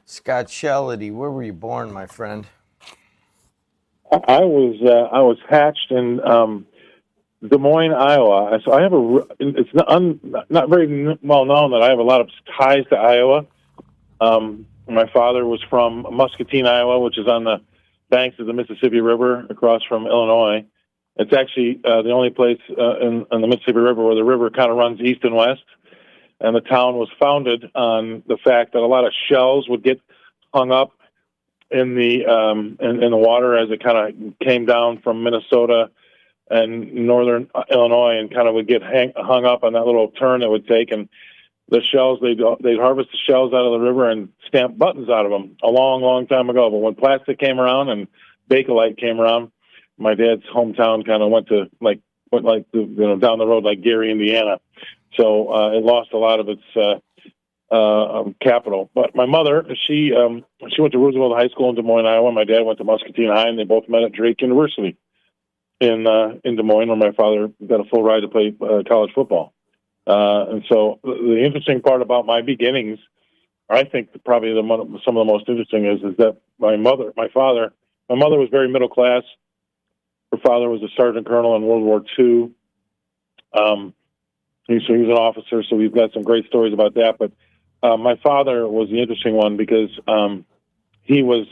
Scott Shellady, where were you born, my friend? I was hatched in Des Moines, Iowa. So I have it's not very well known that I have a lot of ties to Iowa. My father was from Muscatine, Iowa, which is on the banks of the Mississippi River across from Illinois. It's actually the only place in the Mississippi River where the river kind of runs east and west. And the town was founded on the fact that a lot of shells would get hung up in the in the water as it kind of came down from Minnesota and northern Illinois, and kind of would get hung up on that little turn it would take. And the shells, they'd harvest the shells out of the river and stamp buttons out of them a long, long time ago. But when plastic came around and Bakelite came around, my dad's hometown kind of went down the road like Gary, Indiana. So it lost a lot of its capital. But my mother, she went to Roosevelt High School in Des Moines, Iowa. My dad went to Muscatine High, and they both met at Drake University in Des Moines, where my father got a full ride to play college football. And so the interesting part about my beginnings, I think probably some of the most interesting is that my mother was very middle class. Her father was a sergeant colonel in World War II. He was an officer, so we've got some great stories about that. But my father was the interesting one because he was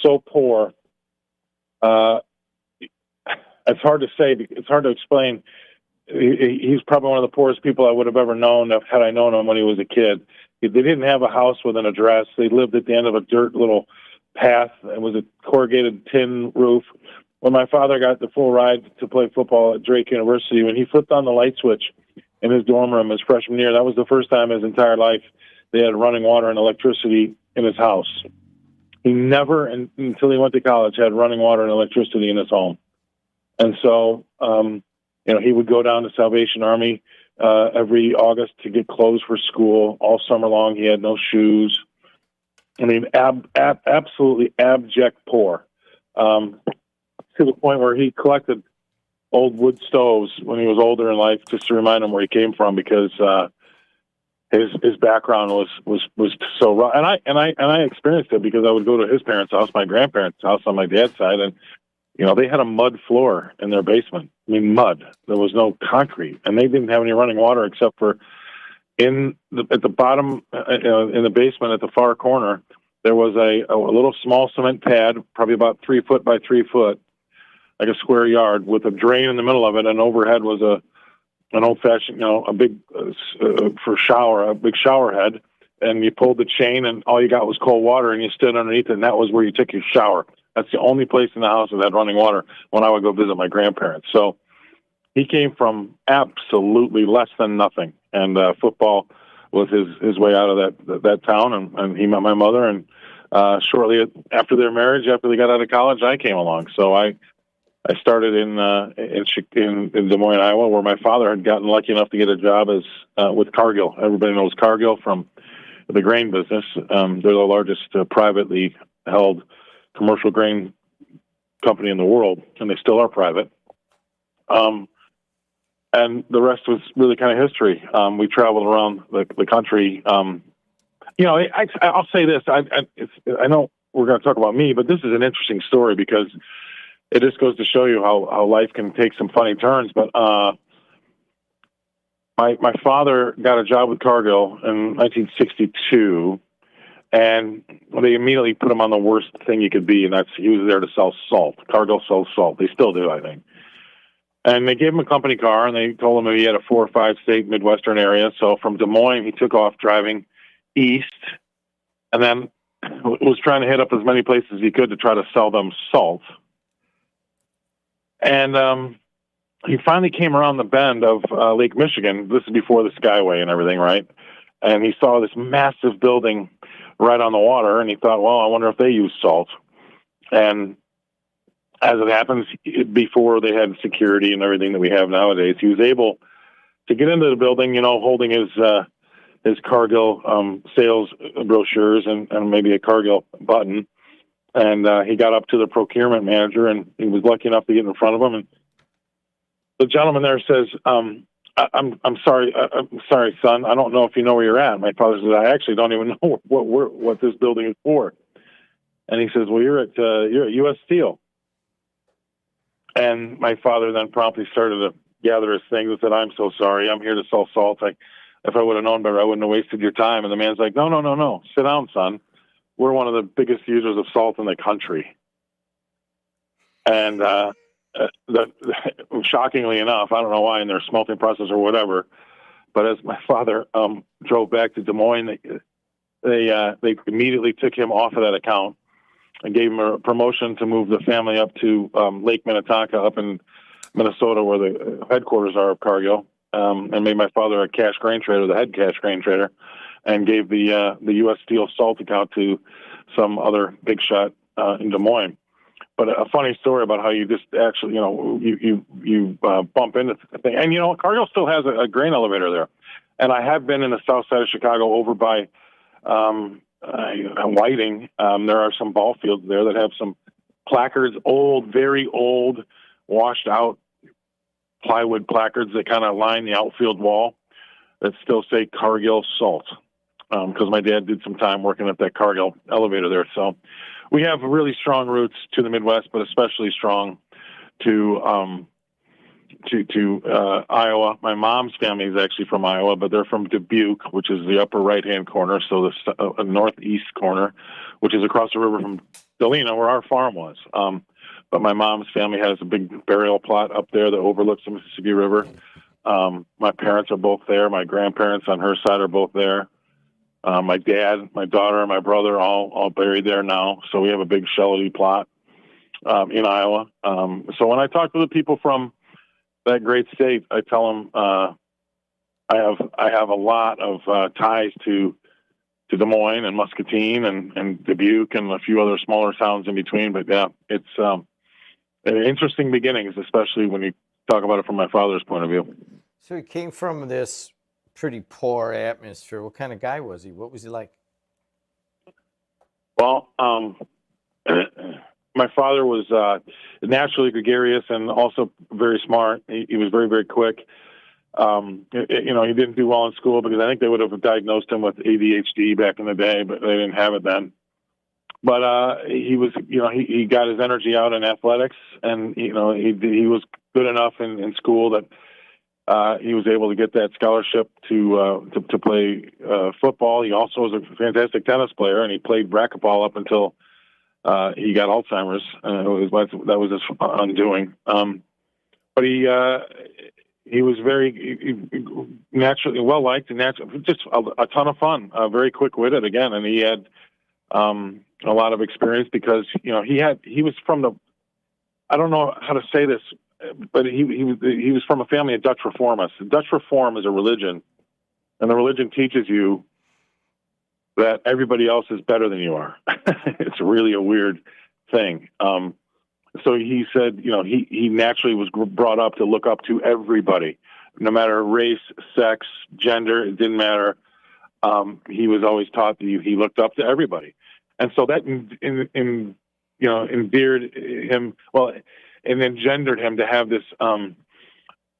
so poor. It's hard to say. It's hard to explain. He's probably one of the poorest people I would have ever known had I known him when he was a kid. They didn't have a house with an address. They lived at the end of a dirt little path. It was a corrugated tin roof. When my father got the full ride to play football at Drake University, when he flipped on the light switch in his dorm room his freshman year, that was the first time in his entire life they had running water and electricity in his house. He never, until he went to college, had running water and electricity in his home. And so, he would go down to Salvation Army every August to get clothes for school. All summer long, he had no shoes. I mean, absolutely abject poor, to the point where he collected old wood stoves when he was older in life, just to remind him where he came from, because his background was so rough. And I experienced it because I would go to his parents' house, my grandparents' house on my dad's side, and they had a mud floor in their basement. I mean, mud. There was no concrete, and they didn't have any running water except for at the bottom in the basement at the far corner. There was a little small cement pad, probably about 3 foot by 3 foot, like a square yard, with a drain in the middle of it, and overhead was an old-fashioned, a big a big shower head, and you pulled the chain, and all you got was cold water, and you stood underneath it, and that was where you took your shower. That's the only place in the house that had running water when I would go visit my grandparents. So he came from absolutely less than nothing, and football was his way out of that town, and he met my mother, and shortly after their marriage, after they got out of college, I came along. So I started in Des Moines, Iowa, where my father had gotten lucky enough to get a job with Cargill. Everybody knows Cargill from the grain business. They're the largest privately held commercial grain company in the world, and they still are private. And the rest was really kind of history. We traveled around the country. I'll say this. I know we're going to talk about me, but this is an interesting story because it just goes to show you how life can take some funny turns. But my father got a job with Cargill in 1962, and they immediately put him on the worst thing you could be, and that's he was there to sell salt. Cargill sells salt. They still do, I think. And they gave him a company car, and they told him he had a 4 or 5 state Midwestern area. So from Des Moines, he took off driving east, and then was trying to hit up as many places as he could to try to sell them salt. And he finally came around the bend of Lake Michigan. This is before the Skyway and everything, right? And he saw this massive building right on the water, and he thought, well, I wonder if they use salt. And as it happens, before they had security and everything that we have nowadays, he was able to get into the building, holding his Cargill sales brochures and maybe a Cargill button. And he got up to the procurement manager, and he was lucky enough to get in front of him. And the gentleman there says, I'm sorry. I'm sorry, son. I don't know if you know where you're at. My father said, I actually don't even know what this building is for. And he says, well, you're at U.S. Steel. And my father then promptly started to gather his things and said, I'm so sorry. I'm here to sell salt. If I would have known better, I wouldn't have wasted your time. And the man's like, no. Sit down, son. We're one of the biggest users of salt in the country. And shockingly enough, I don't know why in their smelting process or whatever, but as my father drove back to Des Moines, they immediately took him off of that account and gave him a promotion to move the family up to Lake Minnetonka up in Minnesota, where the headquarters are of Cargill, and made my father a cash grain trader, the head cash grain trader, and gave the U.S. Steel salt account to some other big shot in Des Moines. But a funny story about how you just actually, you bump into the thing. And, Cargill still has a grain elevator there. And I have been in the south side of Chicago over by Whiting. There are some ball fields there that have some placards, very old, washed out plywood placards that kind of line the outfield wall that still say Cargill Salt. Because my dad did some time working at that Cargill elevator there. So we have really strong roots to the Midwest, but especially strong to Iowa. My mom's family is actually from Iowa, but they're from Dubuque, which is the upper right-hand corner, so the northeast corner, which is across the river from Galena, where our farm was. But my mom's family has a big burial plot up there that overlooks the Mississippi River. My parents are both there. My grandparents on her side are both there. My dad, my daughter, and my brother all buried there now. So we have a big Shellady plot in Iowa. So when I talk to the people from that great state, I tell them I have a lot of ties to Des Moines and Muscatine and Dubuque and a few other smaller towns in between. But yeah, it's interesting beginnings, especially when you talk about it from my father's point of view. So he came from this pretty poor atmosphere. What kind of guy was he? What was he like? Well, my father was naturally gregarious and also very smart. He was very, very quick. He didn't do well in school because I think they would have diagnosed him with ADHD back in the day, but they didn't have it then. But he was, he got his energy out in athletics, and he was good enough in school that he was able to get that scholarship to play football. He also was a fantastic tennis player, and he played racquetball up until he got Alzheimer's. That was his undoing. But he was very naturally well liked and just a ton of fun. Very quick witted again, and he had a lot of experience because he was from the. I don't know how to say this, but he was from a family of Dutch reformists. Dutch Reform is a religion, and the religion teaches you that everybody else is better than you are. It's really a weird thing. So he said, he naturally was brought up to look up to everybody, no matter race, sex, gender. It didn't matter. He was always taught that he looked up to everybody, and so that endeared him. Well, and engendered him to have this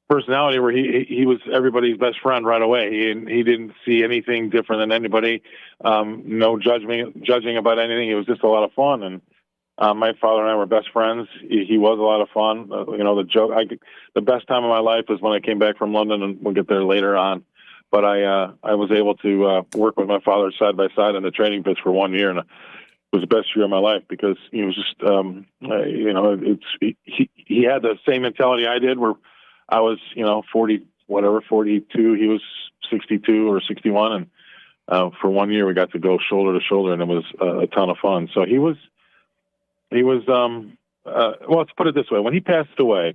personality where he was everybody's best friend right away. He didn't see anything different than anybody. No judging about anything. It was just a lot of fun. And my father and I were best friends. He was a lot of fun. The best time of my life is when I came back from London, and we'll get there later on. But I was able to work with my father side by side in the training pits for 1 year, and it was the best year of my life because he was just, he had the same mentality I did, where I was, 42. He was 62 or 61, and for 1 year we got to go shoulder to shoulder, and it was a ton of fun. So he was. Well, let's put it this way: when he passed away,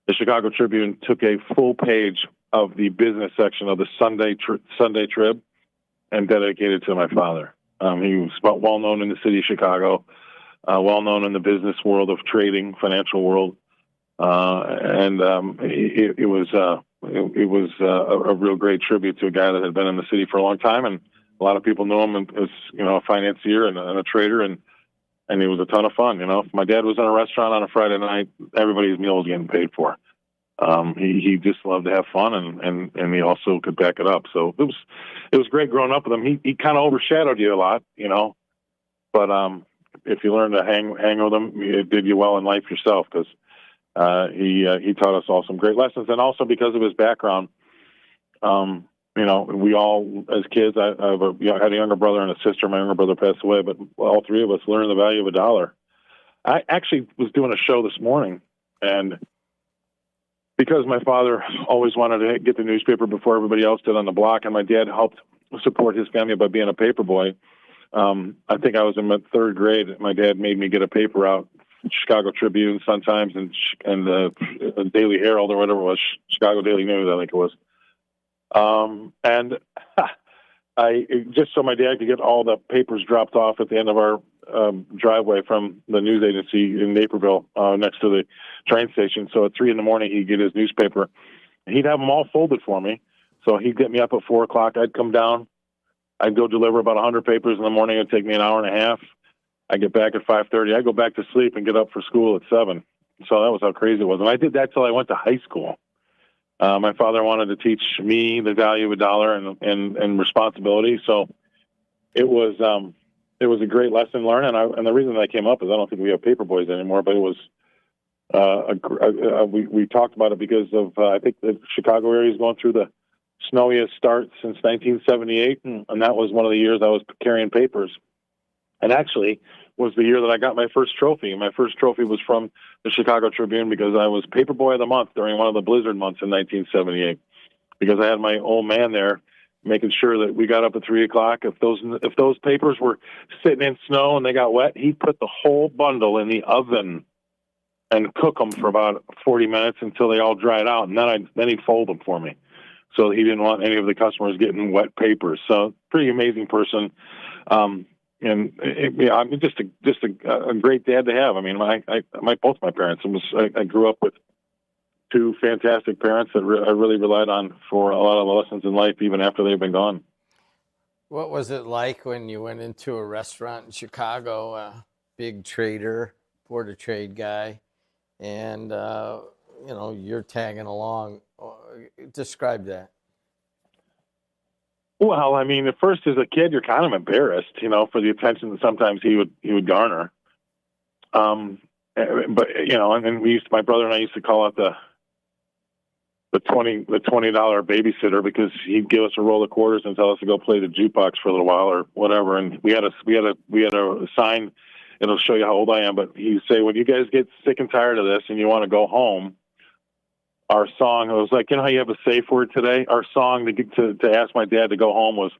the Chicago Tribune took a full page of the business section of the Sunday Trib and dedicated to my father. He was well known in the city of Chicago, well known in the business world of trading, financial world, and it was a real great tribute to a guy that had been in the city for a long time, and a lot of people knew him as a financier and a trader, and it was a ton of fun. If my dad was in a restaurant on a Friday night, everybody's meal was getting paid for. He just loved to have fun, and he also could back it up. So it was great growing up with him. He kind of overshadowed you a lot, but if you learn to hang with him, it did you well in life yourself, because he taught us all some great lessons, and also because of his background. We all, as kids, I had a younger brother and a sister. My younger brother passed away, but all three of us learned the value of a dollar. I actually was doing a show this morning, and because my father always wanted to get the newspaper before everybody else did on the block, and my dad helped support his family by being a paper boy. I think I was in my third grade. My dad made me get a paper out, Chicago Tribune, Sun-Times, and the Daily Herald, or whatever it was, Chicago Daily News, I think it was. And I just so my dad could get all the papers dropped off at the end of our driveway from the news agency in Naperville, next to the train station. So at 3 a.m, he'd get his newspaper, and he'd have them all folded for me. So he'd get me up at 4 o'clock. I'd come down. I'd go deliver about 100 papers in the morning. It'd take me an hour and a half. I'd get back at 5:30. I'd go back to sleep and get up for school at 7. So that was how crazy it was. And I did that till I went to high school. My father wanted to teach me the value of a dollar and responsibility. So it was a great lesson learned. And the reason that I came up is I don't think we have paper boys anymore, but it was we talked about it because of I think the Chicago area is going through the snowiest start since 1978, and that was one of the years I was carrying papers. And actually was the year that I got my first trophy. My first trophy was from the Chicago Tribune because I was Paper Boy of the Month during one of the blizzard months in 1978, because I had my old man there making sure that we got up at 3 o'clock. If those papers were sitting in snow and they got wet, he'd put the whole bundle in the oven and cook them for about 40 minutes until they all dried out, and then he'd fold them for me. So he didn't want any of the customers getting wet papers. So pretty amazing person. And I'm just a great dad to have. I mean, both my parents. I grew up with two fantastic parents that I really relied on for a lot of the lessons in life, even after they've been gone. What was it like when you went into a restaurant in Chicago, a big trader, Board of Trade guy, and you're tagging along? Describe that. Well, I mean, at first as a kid, you're kind of embarrassed, for the attention that sometimes he would garner. But and then my brother and I used to call out the $20 babysitter, because he'd give us a roll of quarters and tell us to go play the jukebox for a little while or whatever. And we had a sign. It'll show you how old I am. But he'd say, when you guys get sick and tired of this and you want to go home, our song, it was like, how you have a safe word today? Our song to ask my dad to go home was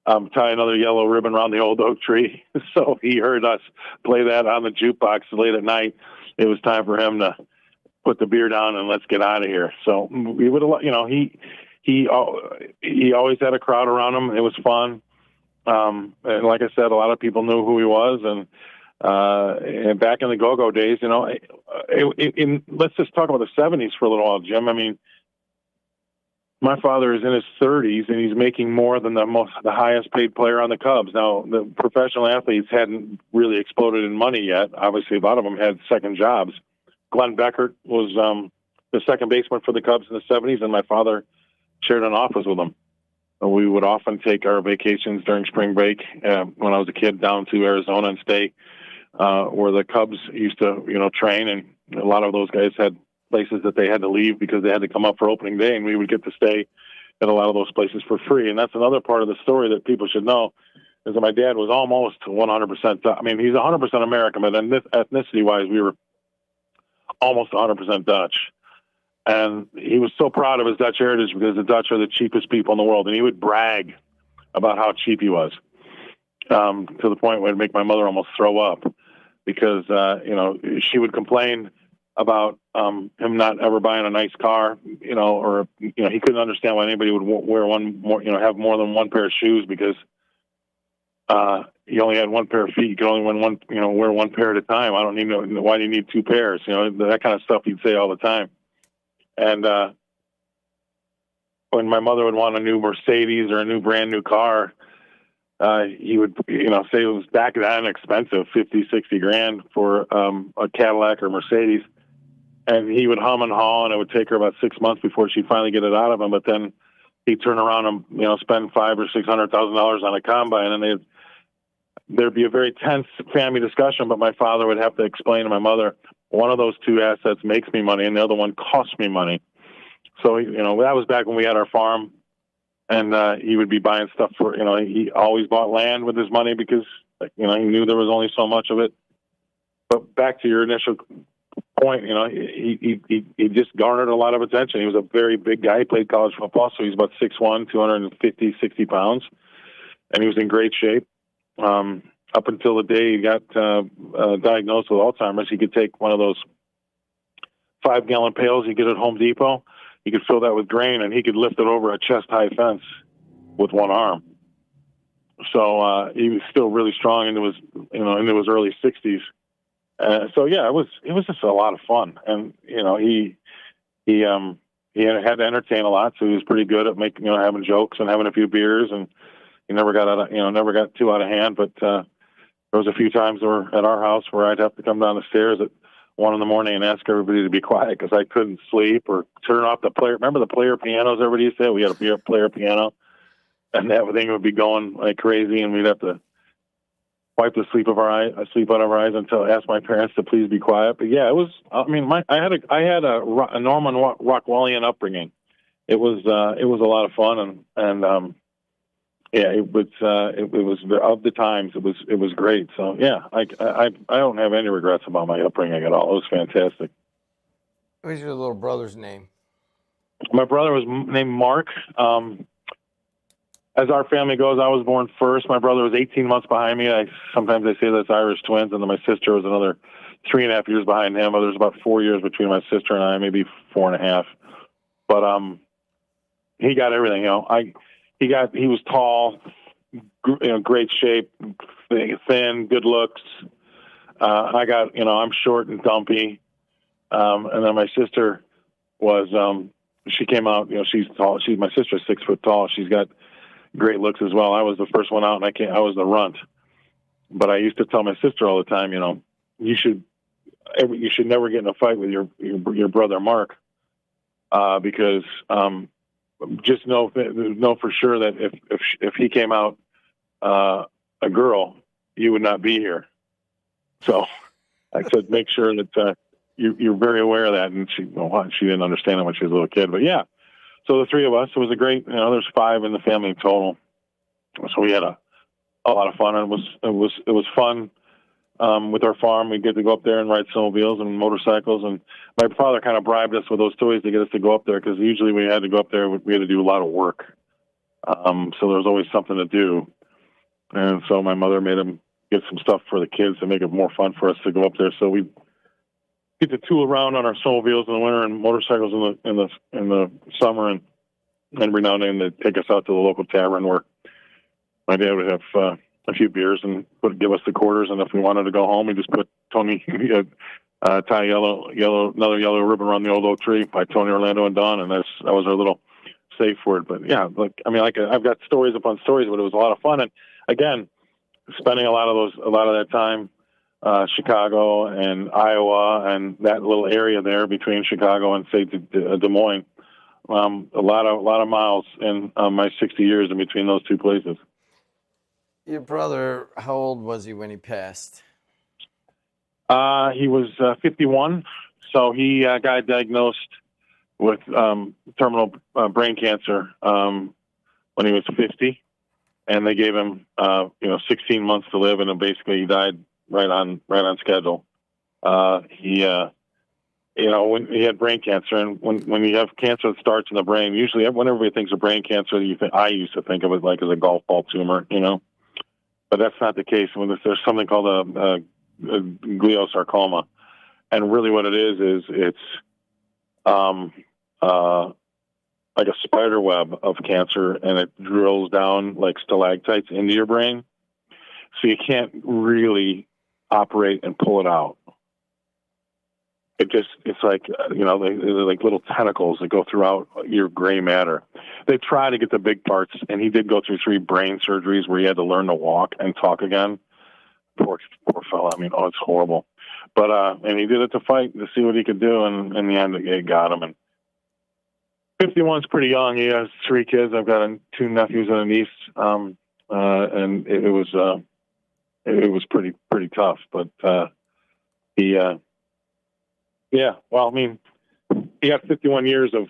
tie another yellow ribbon around the old oak tree. So he heard us play that on the jukebox late at night. It was time for him to put the beer down and let's get out of here. So we would, he always had a crowd around him. It was fun. And like I said, a lot of people knew who he was. And back in the go-go days, let's just talk about the 70s for a little while, Jim. I mean, my father is in his 30s and he's making more than the highest paid player on the Cubs. Now, the professional athletes hadn't really exploded in money yet. Obviously, a lot of them had second jobs. Glenn Beckert was the second baseman for the Cubs in the 70s, and my father shared an office with him. We would often take our vacations during spring break when I was a kid down to Arizona and stay where the Cubs used to, train. And a lot of those guys had places that they had to leave because they had to come up for opening day, and we would get to stay at a lot of those places for free. And that's another part of the story that people should know, is that my dad was almost 100%. I mean, he's 100% American, but ethnicity-wise, we were almost 100% Dutch. And he was so proud of his Dutch heritage because the Dutch are the cheapest people in the world. And he would brag about how cheap he was, to the point where it'd make my mother almost throw up, because, she would complain about him not ever buying a nice car, or, he couldn't understand why anybody would wear one more, have more than one pair of shoes, because you only had one pair of feet. You could only wear one pair at a time. I don't need why do you need two pairs? That kind of stuff he'd say all the time. And when my mother would want a new Mercedes or a new brand new car, he would, say it was back then expensive, 50, 60 grand for a Cadillac or Mercedes. and he would hum and haw, and it would take her about 6 months before she'd finally get it out of him. But then he'd turn around and spend $500,000 or $600,000 on a combine, and there'd be a very tense family discussion. But my father would have to explain to my mother, one of those two assets makes me money, and the other one costs me money. So that was back when we had our farm, and he would be buying stuff for he always bought land with his money because he knew there was only so much of it. But back to your initial point, he just garnered a lot of attention. He was a very big guy. He played college football, so he's about 6'1", 250, 60 pounds, and he was in great shape. Up until the day he got diagnosed with Alzheimer's, he could take one of those 5-gallon pails you get at Home Depot. He could fill that with grain, and he could lift it over a chest-high fence with one arm. So he was still really strong into his early 60s. So yeah, it was just a lot of fun, and he had to entertain a lot, so he was pretty good at making having jokes and having a few beers, and he never got too out of hand. But there was a few times at our house where I'd have to come down the stairs at 1 a.m. and ask everybody to be quiet because I couldn't sleep, or turn off the player. Remember the player pianos? Everybody used to say we had a player piano, and that thing would be going like crazy, and we'd have to wipe the sleep out of our eyes until I asked my parents to please be quiet. But yeah, it was. I mean, I had a Norman Rockwellian upbringing. It was a lot of fun, and yeah, it was of the times. It was great. So yeah, I don't have any regrets about my upbringing at all. It was fantastic. What was your little brother's name? My brother was named Mark. As our family goes, I was born first. My brother was 18 months behind me. Sometimes I say that's Irish twins, and then my sister was another 3.5 years behind him. There's about 4 years between my sister and I, maybe 4.5. But he got everything. He was tall, great shape, thin, good looks. I'm short and dumpy. And then my sister was, she came out, she's tall. My sister's 6 foot tall. She's got great looks as well. I was the first one out, and I was the runt. But I used to tell my sister all the time, you should never get in a fight with your brother Mark, because just know for sure that if he came out a girl, you would not be here. So I said, make sure that you're very aware of that. And she didn't understand it when she was a little kid, but yeah. So the three of us, it was a great, there's 5 in the family in total. So we had a lot of fun, and it was fun with our farm. We get to go up there and ride snowmobiles and motorcycles. And my father kind of bribed us with those toys to get us to go up there, because usually we had to go up there, we had to do a lot of work. So there was always something to do. And so my mother made him get some stuff for the kids to make it more fun for us to go up there. So we get to tool around on our snowmobiles in the winter and motorcycles in the summer, and every now and then they'd take us out to the local tavern where my dad would have a few beers and give us the quarters, and if we wanted to go home, we just put Tony tie another yellow ribbon around the old oak tree by Tony, Orlando, and Don, and that was our little safe word. But yeah, I've got stories upon stories, but it was a lot of fun, and again, spending a lot of that time. Chicago and Iowa and that little area there between Chicago and say Des Moines, a lot of miles in my 60 years in between those two places. Your brother, how old was he when he passed? He was 51, so he got diagnosed with terminal brain cancer when he was 50, and they gave him 16 months to live, and then basically he died right on schedule. When he had brain cancer, and when you have cancer that starts in the brain, usually when everybody thinks of brain cancer, I used to think of it like as a golf ball tumor, but that's not the case. There's something called a gliosarcoma, and really what it is it's like a spider web of cancer, and it drills down like stalactites into your brain, so you can't really operate and pull it out. It's like, they're like little tentacles that go throughout your gray matter. They try to get the big parts, and he did go through 3 brain surgeries where he had to learn to walk and talk again. Poor fella. It's horrible. But and he did it to fight to see what he could do, and in the end, it got him. And 51's pretty young. He has 3 kids. I've got 2 nephews and a niece. And it was pretty tough. But yeah. Well, I mean, he had 51 years of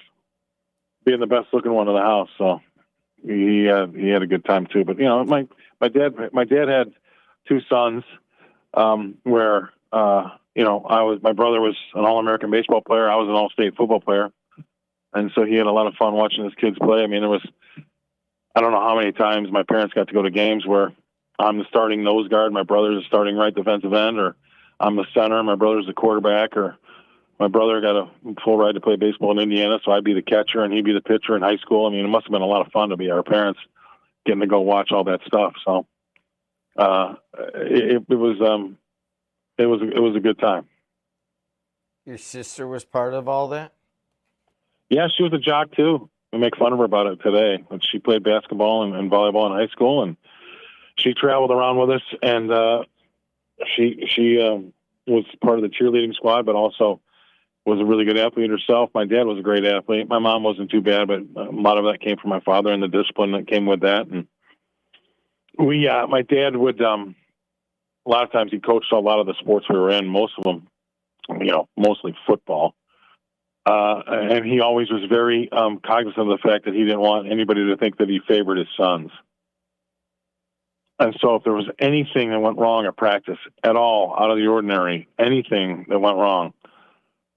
being the best looking one in the house, so he had a good time too. But my dad had 2 sons, where my brother was an All-American baseball player. I was an All-State football player. And so he had a lot of fun watching his kids play. I mean, I don't know how many times my parents got to go to games where I'm the starting nose guard, my brother's the starting right defensive end, or I'm the center, my brother's the quarterback, or my brother got a full ride to play baseball in Indiana, so I'd be the catcher and he'd be the pitcher in high school. I mean, it must have been a lot of fun to be our parents getting to go watch all that stuff. So it was a good time. Your sister was part of all that? Yeah, she was a jock too. We make fun of her about it today. But she played basketball and volleyball in high school, and she traveled around with us. And she was part of the cheerleading squad, but also was a really good athlete herself. My dad was a great athlete. My mom wasn't too bad, but a lot of that came from my father and the discipline that came with that. And my dad would, a lot of times he coached a lot of the sports we were in, most of them, mostly football. And he always was very cognizant of the fact that he didn't want anybody to think that he favored his sons. And so if there was anything that went wrong at practice at all, out of the ordinary, anything that went wrong,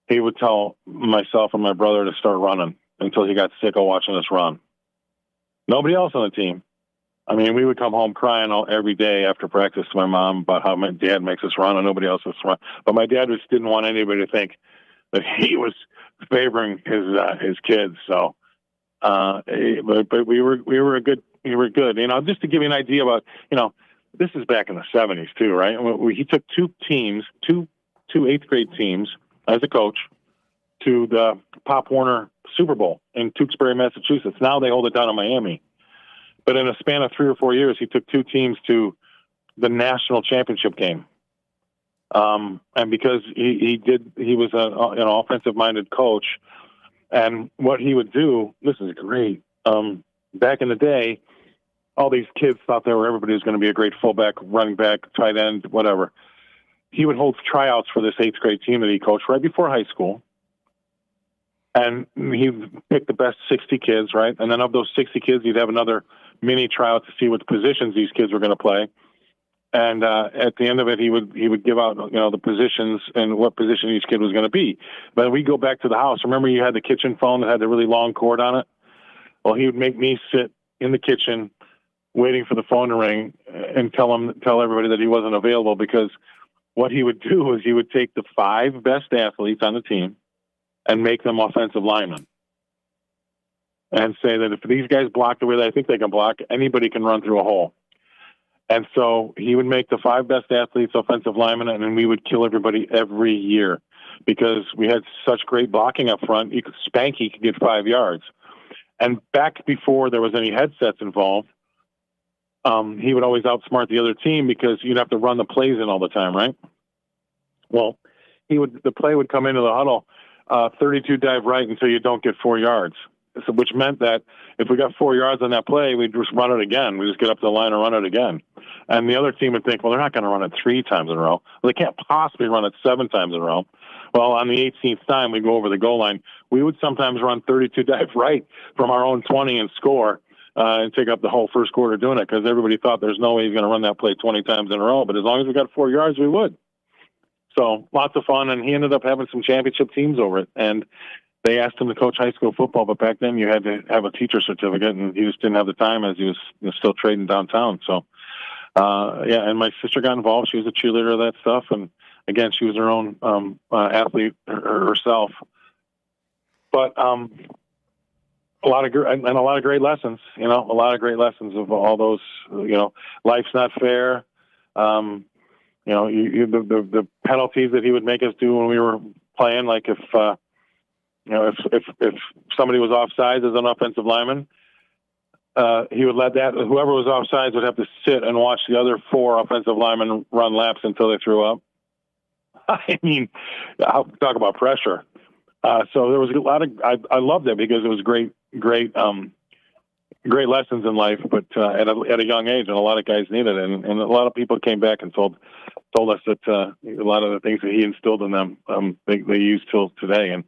he would tell myself and my brother to start running until he got sick of watching us run. Nobody else on the team. I mean, we would come home crying every day after practice to my mom about how my dad makes us run and nobody else makes us run. But my dad just didn't want anybody to think that he was favoring his kids. So, but we were good. Just to give you an idea about, this is back in the 70s too, right? He took 2 teams, two 8th grade teams as a coach to the Pop Warner Super Bowl in Tewksbury, Massachusetts. Now they hold it down in Miami. But in a span of 3 or 4 years, he took 2 teams to the national championship game. And because he was an offensive-minded coach, and what he would do, this is great. Back in the day, all these kids thought everybody was going to be a great fullback, running back, tight end, whatever. He would hold tryouts for this 8th grade team that he coached right before high school. And he'd pick the best 60 kids, right? And then of those 60 kids, he'd have another mini tryout to see what positions these kids were going to play. And at the end of it, he would give out, the positions and what position each kid was going to be. But we go back to the house. Remember, you had the kitchen phone that had the really long cord on it? Well, he would make me sit in the kitchen waiting for the phone to ring and tell everybody that he wasn't available, because what he would do is he would take the 5 best athletes on the team and make them offensive linemen and say that if these guys block the way that I think they can block, anybody can run through a hole. And so he would make the 5 best athletes offensive linemen, and then we would kill everybody every year because we had such great blocking up front. Spanky could get 5 yards. And back before there was any headsets involved, he would always outsmart the other team because you'd have to run the plays in all the time, right? Well, the play would come into the huddle, 32 dive right until you don't get 4 yards. So, which meant that if we got 4 yards on that play, we'd just run it again. We just get up to the line and run it again. And the other team would think, well, they're not going to run it 3 times in a row. Well, they can't possibly run it 7 times in a row. Well, on the 18th time, we go over the goal line. We would sometimes run 32 dive right from our own 20 and score and take up the whole first quarter doing it because everybody thought there's no way he's going to run that play 20 times in a row. But as long as we got 4 yards, we would. So lots of fun. And he ended up having some championship teams over it. And they asked him to coach high school football, but back then you had to have a teacher certificate, and he just didn't have the time as he was still trading downtown. So, and my sister got involved. She was a cheerleader of that stuff, and again, she was her own athlete herself. But a lot of great lessons. A lot of great lessons of all those. Life's not fair. The penalties that he would make us do when we were playing, like if somebody was offsides as an offensive lineman, he would let whoever was offsides would have to sit and watch the other 4 offensive linemen run laps until they threw up. I mean, I'll talk about pressure. So there was a lot of, I loved it because it was great, great lessons in life, but at a young age, and a lot of guys needed it. And a lot of people came back and told us that a lot of the things that he instilled in them, they use till today. And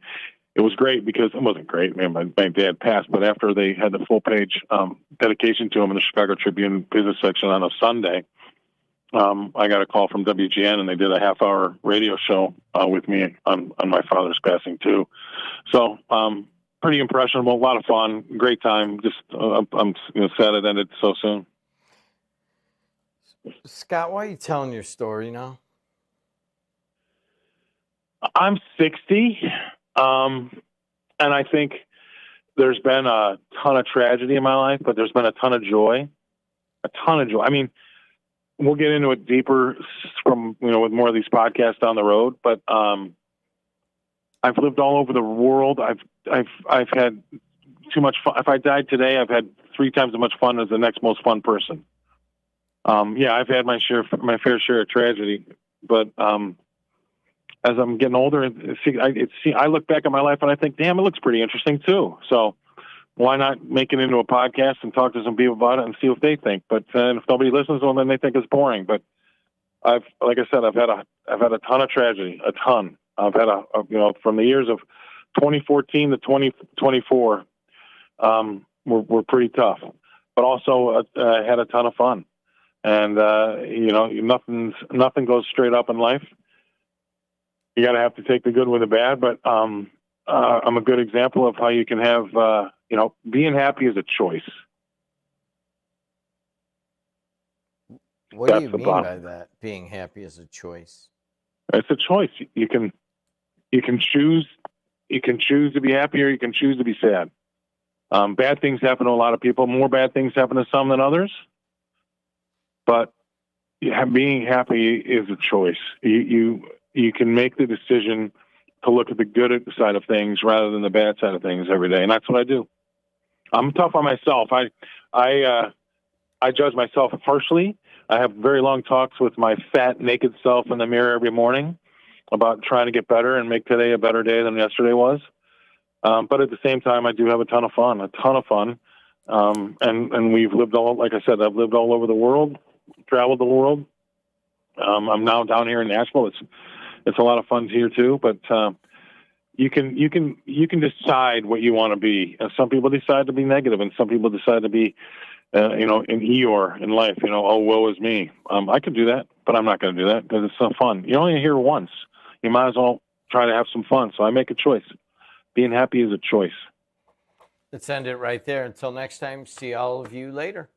it was great because it wasn't great. Man, my dad passed, but after they had the full page dedication to him in the Chicago Tribune business section on a Sunday, I got a call from WGN, and they did a half-hour radio show with me on my father's passing too. So pretty impressionable, a lot of fun, great time. Just I'm sad it ended so soon. Scott, why are you telling your story now? I'm 60, and I think there's been a ton of tragedy in my life, but there's been a ton of joy. I mean, we'll get into it deeper from, with more of these podcasts down the road, but I've lived all over the world. I've had too much fun. If I died today, I've had 3 times as much fun as the next most fun person. Yeah, I've had my fair share of tragedy, but as I'm getting older, I look back at my life and I think, damn, it looks pretty interesting too. So why not make it into a podcast and talk to some people about it and see what they think? But if nobody listens, well, then they think it's boring. But like I said, I've had a ton of tragedy, a ton. I've had from the years of 2014 to 2024, were pretty tough, but also had a ton of fun. And nothing goes straight up in life. You got to have to take the good with the bad. But I'm a good example of how you can have being happy is a choice. What do you mean by that? Being happy is a choice. It's a choice. You can choose. You can choose to be happy, or you can choose to be sad. Bad things happen to a lot of people. More bad things happen to some than others. But being happy is a choice. You can make the decision to look at the good side of things rather than the bad side of things every day, and that's what I do. I'm tough on myself. I judge myself harshly. I have very long talks with my fat, naked self in the mirror every morning about trying to get better and make today a better day than yesterday was. But at the same time, I do have a ton of fun. And we've lived like I said, I've lived all over the world, traveled the world. I'm now down here in Nashville. It's a lot of fun here too, but you can decide what you want to be. And some people decide to be negative, and some people decide to be, an Eeyore in life. Oh, woe is me. I could do that, but I'm not going to do that because it's so fun. You're only here once. You might as well try to have some fun. So I make a choice. Being happy is a choice. Let's end it right there. Until next time, see all of you later.